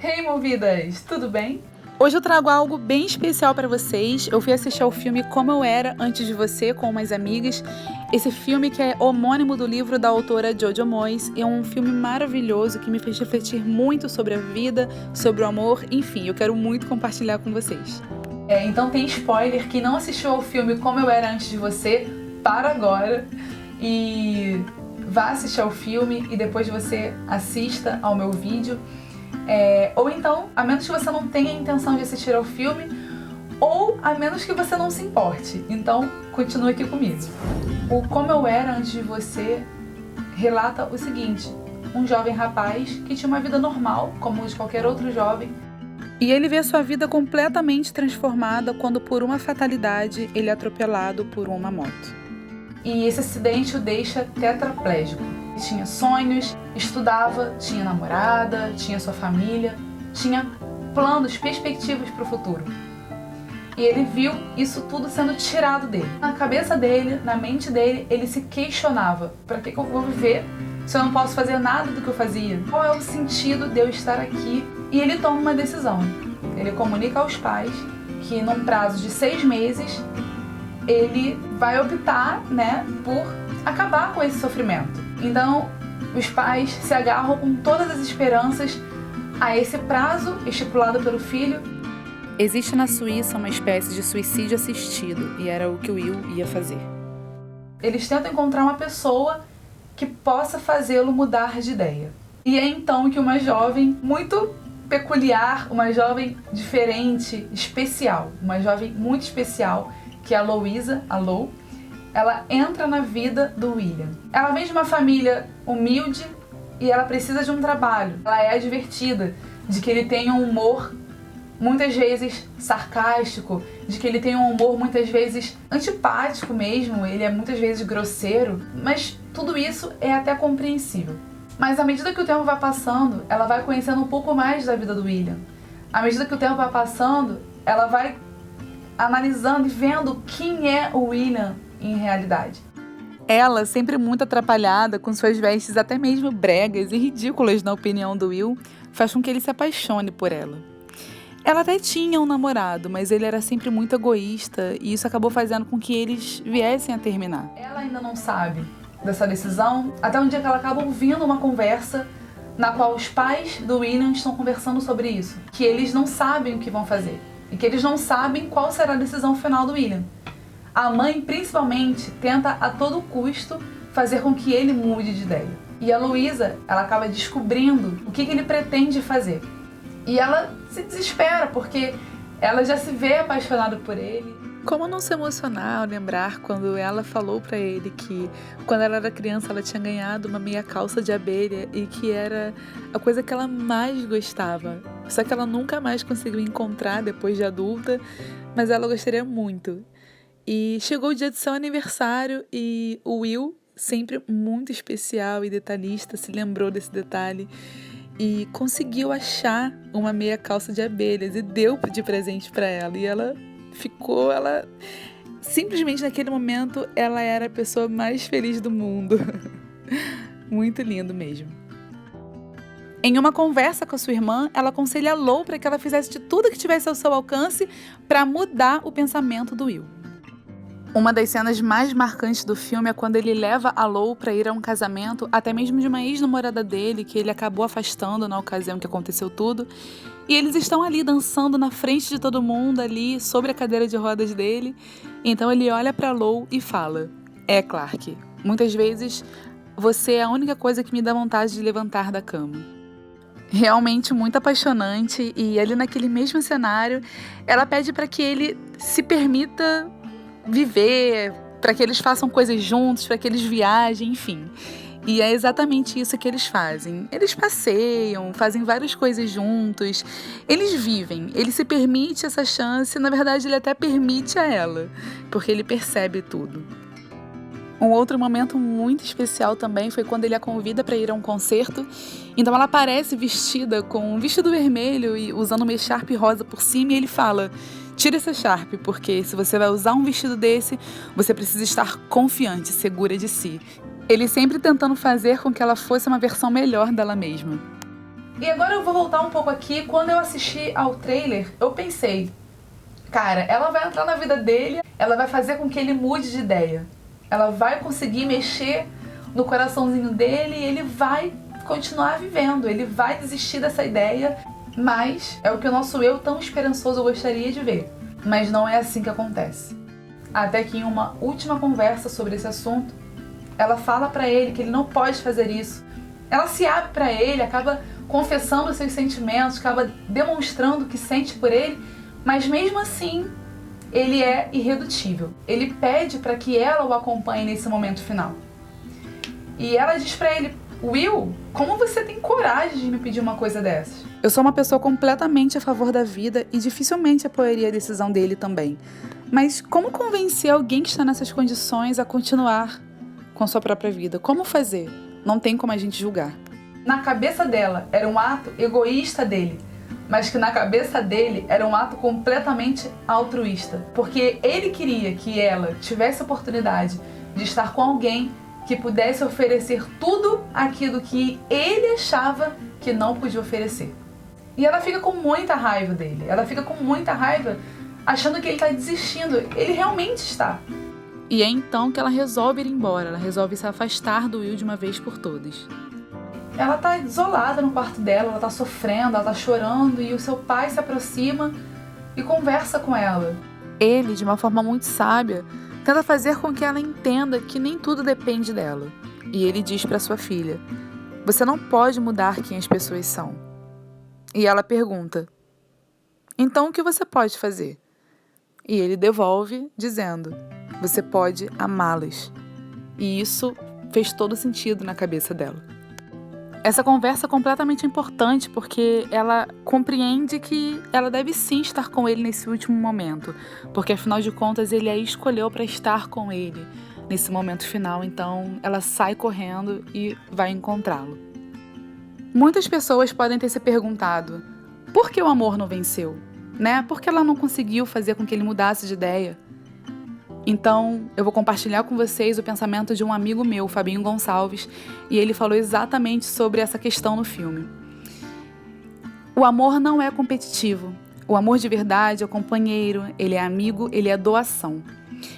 Hey, movidas! Tudo bem? Hoje eu trago algo bem especial para vocês. Eu fui assistir ao filme Como Eu Era Antes de Você, com umas amigas. Esse filme que é homônimo do livro da autora Jojo Moyes. É um filme maravilhoso que me fez refletir muito sobre a vida, sobre o amor. Enfim, eu quero muito compartilhar com vocês. Então tem spoiler. Quem não assistiu ao filme Como Eu Era Antes de Você, para agora e vá assistir ao filme e depois você assista ao meu vídeo. Ou então, a menos que você não tenha intenção de assistir ao filme, ou a menos que você não se importe. Então, continue aqui comigo. O Como Eu Era Antes de Você relata o seguinte: um jovem rapaz que tinha uma vida normal, como de qualquer outro jovem, e ele vê sua vida completamente transformada quando, por uma fatalidade, ele é atropelado por uma moto. E esse acidente o deixa tetraplégico. Ele tinha sonhos, estudava, tinha namorada, tinha sua família, tinha planos, perspectivas para o futuro. E ele viu isso tudo sendo tirado dele. Na cabeça dele, na mente dele, ele se questionava: para que eu vou viver se eu não posso fazer nada do que eu fazia? Qual é o sentido de eu estar aqui? E ele toma uma decisão. Ele comunica aos pais que num prazo de 6 meses ele vai optar, por acabar com esse sofrimento. Então, os pais se agarram com todas as esperanças a esse prazo estipulado pelo filho. Existe na Suíça uma espécie de suicídio assistido, e era o que o Will ia fazer. Eles tentam encontrar uma pessoa que possa fazê-lo mudar de ideia. E é então que uma jovem muito peculiar, uma jovem diferente, especial, uma jovem muito especial, que é a Louisa, a Lou, ela entra na vida do William. Ela vem de uma família humilde e ela precisa de um trabalho. Ela é advertida de que ele tem um humor muitas vezes sarcástico, de que ele tem um humor muitas vezes antipático mesmo, ele é muitas vezes grosseiro, mas tudo isso é até compreensível. Mas à medida que o tempo vai passando, ela vai conhecendo um pouco mais da vida do William. À medida que o tempo vai passando, ela vai analisando e vendo quem é o William em realidade. Ela, sempre muito atrapalhada, com suas vestes até mesmo bregas e ridículas na opinião do Will, faz com que ele se apaixone por ela. Ela até tinha um namorado, mas ele era sempre muito egoísta e isso acabou fazendo com que eles viessem a terminar. Ela ainda não sabe dessa decisão, até um dia que ela acaba ouvindo uma conversa na qual os pais do William estão conversando sobre isso, que eles não sabem o que vão fazer e que eles não sabem qual será a decisão final do William. A mãe, principalmente, tenta a todo custo fazer com que ele mude de ideia. E a Louisa, ela acaba descobrindo o que ele pretende fazer. E ela se desespera, porque ela já se vê apaixonada por ele. Como não se emocionar ao lembrar quando ela falou pra ele que, quando ela era criança, ela tinha ganhado uma meia calça de abelha e que era a coisa que ela mais gostava. Só que ela nunca mais conseguiu encontrar depois de adulta, mas ela gostaria muito. E chegou o dia de seu aniversário e o Will, sempre muito especial e detalhista, se lembrou desse detalhe e conseguiu achar uma meia calça de abelhas e deu de presente para ela. E ela simplesmente naquele momento, ela era a pessoa mais feliz do mundo. Muito lindo mesmo. Em uma conversa com a sua irmã, ela aconselha a Lou para que ela fizesse de tudo que tivesse ao seu alcance para mudar o pensamento do Will. Uma das cenas mais marcantes do filme é quando ele leva a Lou para ir a um casamento, até mesmo de uma ex-namorada dele, que ele acabou afastando na ocasião que aconteceu tudo. E eles estão ali dançando na frente de todo mundo, ali sobre a cadeira de rodas dele. Então ele olha para Lou e fala: Clark, muitas vezes você é a única coisa que me dá vontade de levantar da cama. Realmente muito apaixonante, e ali naquele mesmo cenário, ela pede para que ele se permita viver, para que eles façam coisas juntos, para que eles viajem, enfim. E é exatamente isso que eles fazem. Eles passeiam, fazem várias coisas juntos, eles vivem, ele se permite essa chance, na verdade ele até permite a ela, porque ele percebe tudo. Um outro momento muito especial também foi quando ele a convida para ir a um concerto. Então ela aparece vestida com um vestido vermelho e usando uma echarpe rosa por cima, e ele fala: tira essa echarpe, porque se você vai usar um vestido desse, você precisa estar confiante, segura de si. Ele sempre tentando fazer com que ela fosse uma versão melhor dela mesma. E agora eu vou voltar um pouco aqui. Quando eu assisti ao trailer, eu pensei, cara, ela vai entrar na vida dele, ela vai fazer com que ele mude de ideia. Ela vai conseguir mexer no coraçãozinho dele e ele vai continuar vivendo, ele vai desistir dessa ideia, mas é o que o nosso eu tão esperançoso gostaria de ver. Mas não é assim que acontece. Até que em uma última conversa sobre esse assunto, ela fala pra ele que ele não pode fazer isso. Ela se abre pra ele, acaba confessando os seus sentimentos, acaba demonstrando o que sente por ele, mas mesmo assim, ele é irredutível. Ele pede pra que ela o acompanhe nesse momento final. E ela diz pra ele, Will, como você tem coragem de me pedir uma coisa dessas? Eu sou uma pessoa completamente a favor da vida e dificilmente apoiaria a decisão dele também. Mas como convencer alguém que está nessas condições a continuar com sua própria vida? Como fazer? Não tem como a gente julgar. Na cabeça dela era um ato egoísta dele, mas que na cabeça dele era um ato completamente altruísta. Porque ele queria que ela tivesse a oportunidade de estar com alguém que pudesse oferecer tudo aquilo que ele achava que não podia oferecer. E ela fica com muita raiva dele, ela fica com muita raiva achando que ele está desistindo, ele realmente está. E é então que ela resolve ir embora, ela resolve se afastar do Will de uma vez por todas. Ela tá isolada no quarto dela, ela tá sofrendo, ela tá chorando e o seu pai se aproxima e conversa com ela. Ele, de uma forma muito sábia, tenta fazer com que ela entenda que nem tudo depende dela. E ele diz para sua filha, você não pode mudar quem as pessoas são. E ela pergunta, então o que você pode fazer? E ele devolve dizendo, você pode amá-las. E isso fez todo sentido na cabeça dela. Essa conversa é completamente importante porque ela compreende que ela deve sim estar com ele nesse último momento, porque afinal de contas ele a escolheu para estar com ele nesse momento final, então ela sai correndo e vai encontrá-lo. Muitas pessoas podem ter se perguntado, por que o amor não venceu? Por que ela não conseguiu fazer com que ele mudasse de ideia? Então, eu vou compartilhar com vocês o pensamento de um amigo meu, Fabinho Gonçalves, e ele falou exatamente sobre essa questão no filme. O amor não é competitivo. O amor de verdade é companheiro, ele é amigo, ele é doação.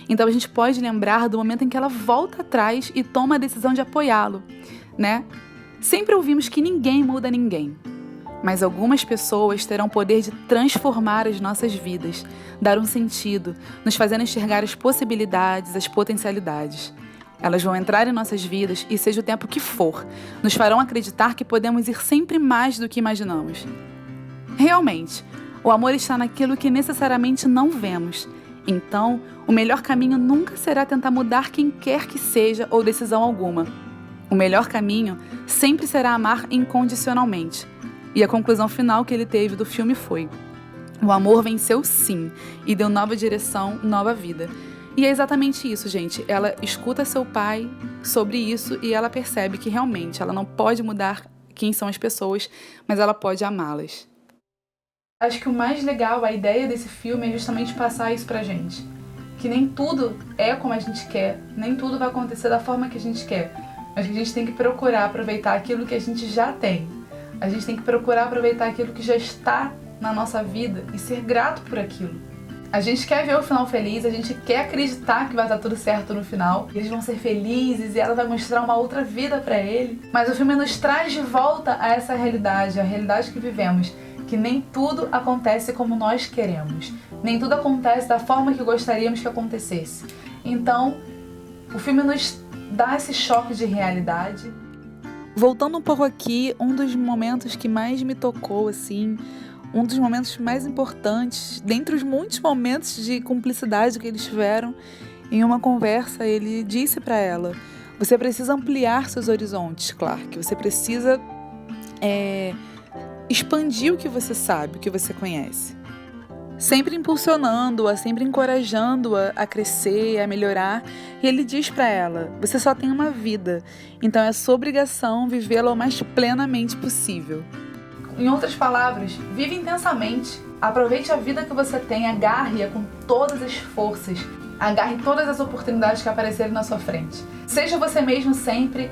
Então, a gente pode lembrar do momento em que ela volta atrás e toma a decisão de apoiá-lo, Sempre ouvimos que ninguém muda ninguém. Mas algumas pessoas terão o poder de transformar as nossas vidas, dar um sentido, nos fazendo enxergar as possibilidades, as potencialidades. Elas vão entrar em nossas vidas e, seja o tempo que for, nos farão acreditar que podemos ir sempre mais do que imaginamos. Realmente, o amor está naquilo que necessariamente não vemos. Então, o melhor caminho nunca será tentar mudar quem quer que seja ou decisão alguma. O melhor caminho sempre será amar incondicionalmente. E a conclusão final que ele teve do filme foi: o amor venceu sim e deu nova direção, nova vida. E é exatamente isso, gente. Ela escuta seu pai sobre isso e ela percebe que realmente ela não pode mudar quem são as pessoas, mas ela pode amá-las. Acho que o mais legal, a ideia desse filme é justamente passar isso pra gente. Que nem tudo é como a gente quer, nem tudo vai acontecer da forma que a gente quer. Mas que a gente tem que procurar aproveitar aquilo que a gente já tem. A gente tem que procurar aproveitar aquilo que já está na nossa vida e ser grato por aquilo. A gente quer ver o final feliz, a gente quer acreditar que vai dar tudo certo no final. Eles vão ser felizes e ela vai mostrar uma outra vida pra ele. Mas o filme nos traz de volta a essa realidade, a realidade que vivemos. Que nem tudo acontece como nós queremos. Nem tudo acontece da forma que gostaríamos que acontecesse. Então, o filme nos dá esse choque de realidade. Voltando um pouco aqui, um dos momentos que mais me tocou, um dos momentos mais importantes, dentre os muitos momentos de cumplicidade que eles tiveram, em uma conversa ele disse para ela, você precisa ampliar seus horizontes, Clark, você precisa expandir o que você sabe, o que você conhece. Sempre impulsionando-a, sempre encorajando-a a crescer, a melhorar. E ele diz para ela, você só tem uma vida, então é sua obrigação vivê-la o mais plenamente possível. Em outras palavras, vive intensamente. Aproveite a vida que você tem, agarre-a com todas as forças. Agarre todas as oportunidades que aparecerem na sua frente. Seja você mesmo sempre,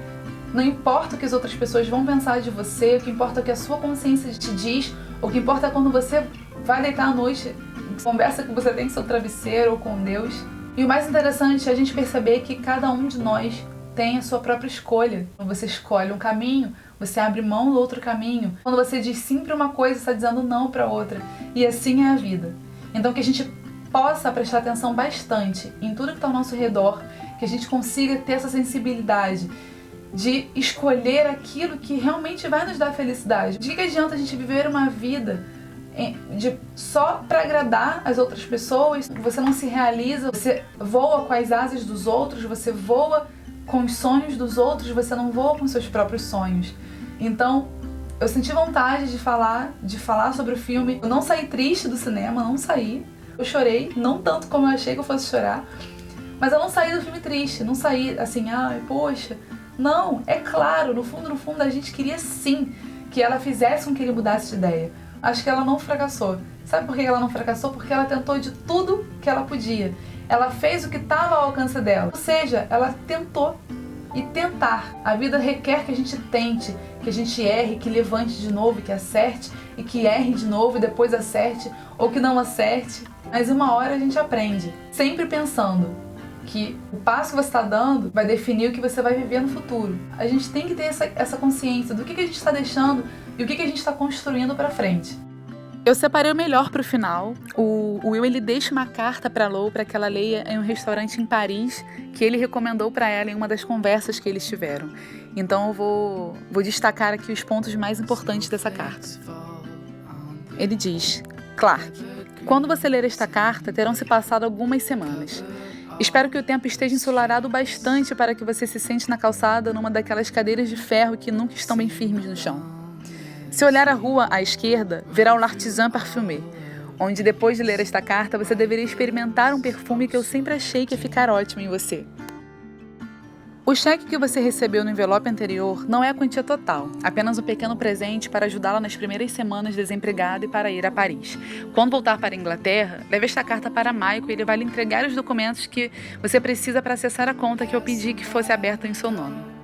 Não importa o que as outras pessoas vão pensar de você, o que importa é o que a sua consciência te diz, o que importa é quando você vai deitar à noite, conversa que você tem com seu travesseiro ou com Deus. E o mais interessante é a gente perceber que cada um de nós tem a sua própria escolha. Quando você escolhe um caminho, você abre mão do outro caminho. Quando você diz sim para uma coisa, você está dizendo não para outra. E assim é a vida. Então que a gente possa prestar atenção bastante em tudo que está ao nosso redor, que a gente consiga ter essa sensibilidade de escolher aquilo que realmente vai nos dar felicidade. De que adianta a gente viver uma vida só para agradar as outras pessoas? Você não se realiza, você voa com as asas dos outros, você voa com os sonhos dos outros, você não voa com seus próprios sonhos. Então, eu senti vontade de falar sobre o filme. Eu não saí triste do cinema, não saí. Eu chorei, não tanto como eu achei que eu fosse chorar, mas eu não saí do filme triste, não saí assim, ai, poxa. Não, é claro, no fundo, a gente queria sim que ela fizesse com que ele mudasse de ideia. Acho que ela não fracassou. Sabe por que ela não fracassou? Porque ela tentou de tudo que ela podia. Ela fez o que estava ao alcance dela. Ou seja, ela tentou. E tentar. A vida requer que a gente tente, que a gente erre, que levante de novo, que acerte, e que erre de novo e depois acerte, ou que não acerte. Mas uma hora a gente aprende. Sempre pensando que o passo que você está dando vai definir o que você vai viver no futuro. A gente tem que ter essa consciência do que a gente está deixando e o que a gente está construindo para frente. Eu separei o melhor pro final. O Will, ele deixa uma carta pra Lou para que ela leia em um restaurante em Paris que ele recomendou para ela em uma das conversas que eles tiveram. Então eu vou destacar aqui os pontos mais importantes dessa carta. Ele diz: Clark, quando você ler esta carta, terão se passado algumas semanas. Espero que o tempo esteja ensolarado bastante para que você se sente na calçada numa daquelas cadeiras de ferro que nunca estão bem firmes no chão. Se olhar a rua à esquerda, verá o L'Artisan Parfumé, onde depois de ler esta carta você deveria experimentar um perfume que eu sempre achei que ia ficar ótimo em você. O cheque que você recebeu no envelope anterior não é a quantia total, apenas um pequeno presente para ajudá-la nas primeiras semanas desempregada e para ir a Paris. Quando voltar para a Inglaterra, leve esta carta para Michael e ele vai lhe entregar os documentos que você precisa para acessar a conta que eu pedi que fosse aberta em seu nome.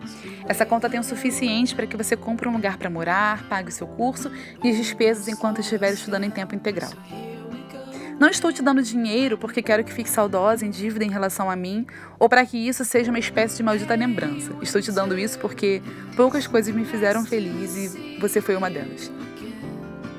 Essa conta tem o suficiente para que você compre um lugar para morar, pague o seu curso e as despesas enquanto estiver estudando em tempo integral. Não estou te dando dinheiro porque quero que fique saudosa em dívida em relação a mim ou para que isso seja uma espécie de maldita lembrança. Estou te dando isso porque poucas coisas me fizeram feliz e você foi uma delas.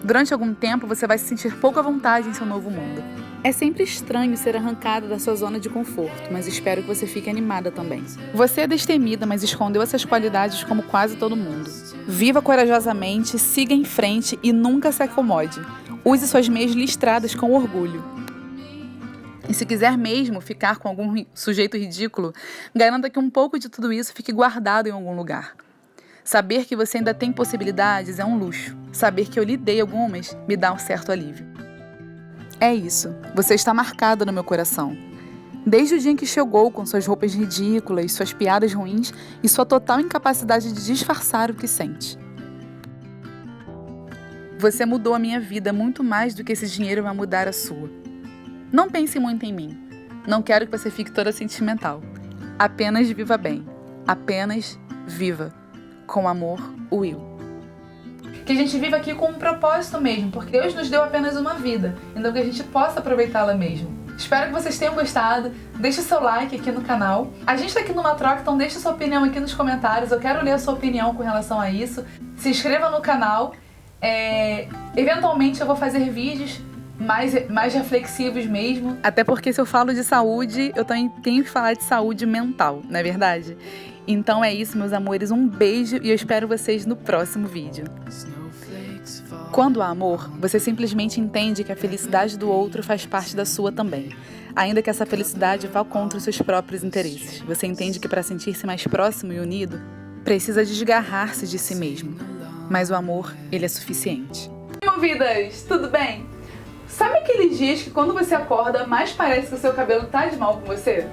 Durante algum tempo você vai se sentir pouco à vontade em seu novo mundo. É sempre estranho ser arrancada da sua zona de conforto, mas espero que você fique animada também. Você é destemida, mas escondeu essas qualidades como quase todo mundo. Viva corajosamente, siga em frente e nunca se acomode. Use suas meias listradas com orgulho. E se quiser mesmo ficar com algum sujeito ridículo, garanta que um pouco de tudo isso fique guardado em algum lugar. Saber que você ainda tem possibilidades é um luxo. Saber que eu lhe dei algumas me dá um certo alívio. É isso. Você está marcado no meu coração. Desde o dia em que chegou com suas roupas ridículas, suas piadas ruins e sua total incapacidade de disfarçar o que sente. Você mudou a minha vida muito mais do que esse dinheiro vai mudar a sua. Não pense muito em mim. Não quero que você fique toda sentimental. Apenas viva bem. Apenas viva. Com amor, Will. Que a gente viva aqui com um propósito mesmo, porque Deus nos deu apenas uma vida, então que a gente possa aproveitá-la mesmo. Espero que vocês tenham gostado, deixe seu like aqui no canal. A gente tá aqui numa troca, então deixe sua opinião aqui nos comentários, eu quero ler a sua opinião com relação a isso. Se inscreva no canal, eventualmente eu vou fazer vídeos mais reflexivos mesmo. Até porque se eu falo de saúde, eu também tenho que falar de saúde mental, não é verdade? Então é isso, meus amores, um beijo e eu espero vocês no próximo vídeo. Quando há amor, você simplesmente entende que a felicidade do outro faz parte da sua também, ainda que essa felicidade vá contra os seus próprios interesses. Você entende que para sentir-se mais próximo e unido, precisa desgarrar-se de si mesmo. Mas o amor, ele é suficiente. Movidas, tudo bem? Sabe aqueles dias que quando você acorda, mais parece que o seu cabelo tá de mal com você?